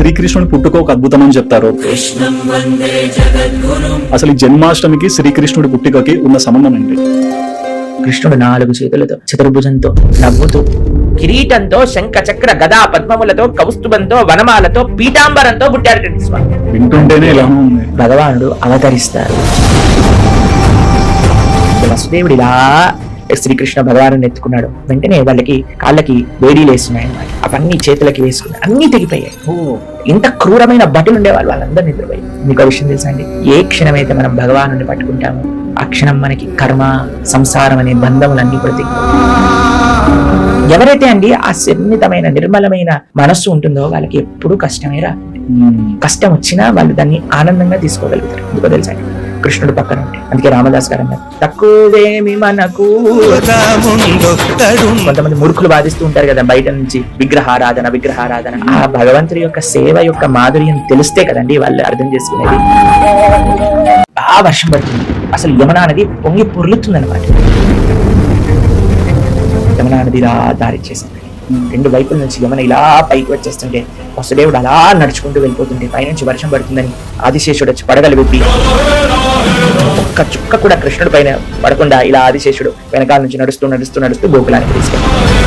శ్రీకృష్ణుని పుట్టుక ఒక అద్భుతం అని చెప్తారు. అసలు ఈ జన్మాష్టమికి శ్రీకృష్ణుడి పుట్టుకకి ఉన్న సంబంధం ఏంటి? కృష్ణుడు 4 చేతులతో, చతుర్భుజంతో, నవ్వుతూ, కిరీటంతో, శంఖ చక్ర గదా పద్మములతో, కౌస్తుభంతో, వనమాలతో, పీతాంబరంతో పుట్టాడు స్వామి. వింటుంటేనే ఇలా ఉంది. భగవానుడు అవతరిస్తారు. వసుదేవుడు ఇలా శ్రీకృష్ణ భగవాను ఎత్తుకున్నాడు. వెంటనే వాళ్ళకి కాళ్ళకి వేడీలు వేస్తున్నాయి అన్నమాట. అవన్నీ చేతులకి వేసుకున్నాయి, అన్ని తెగిపోయాయి. ఇంత క్రూరమైన భటులు ఉండేవాళ్ళు, వాళ్ళందరూ నిద్రపోయి. మీకు విషయం తెలుసా అండి, ఏ క్షణమైతే మనం భగవాను పట్టుకుంటామో ఆ క్షణం మనకి కర్మ, సంసారం అనే బంధములన్నీ కూడా ఎవరైతే అండి ఆ సున్నితమైన నిర్మలమైన మనస్సు ఉంటుందో వాళ్ళకి ఎప్పుడూ కష్టమే రా. కష్టం వచ్చినా వాళ్ళు దాన్ని ఆనందంగా తీసుకోగలుగుతారు. ఎందుకో తెలుసా అండి, కృష్ణుడు పక్కన ఉంటే. అందుకే రామదాస్ గారు అన్నారు, తక్కువేమి మనకు. కొంతమంది మూర్ఖులు వాదిస్తూ ఉంటారు కదా బయట నుంచి, విగ్రహారాధన. ఆ భగవంతుడి యొక్క సేవ యొక్క మాధుర్యం తెలిస్తే కదండి వాళ్ళు అర్థం చేసుకునేది. బాగా వర్షం పడుతుంది, అసలు యమునా నది పొంగి పొర్లుతుంది అనమాట. యమునా నది ఇలా దారిచ్చేసింది. 2 వైపుల నుంచి యమున ఇలా పైకి వచ్చేస్తుంటే వసుదేవుడు అలా నడుచుకుంటూ వెళ్ళిపోతుంటే పైనుంచి వర్షం పడుతుందని ఆదిశేషుడు వచ్చి పడగలు విప్పి ఒక్క చుక్క కూడా కృష్ణుడి పైన పడకుండా ఇలా ఆదిశేషుడు వెనకాల నుంచి నడుస్తూ గోకులానికి తీసుకెళ్ళాడు.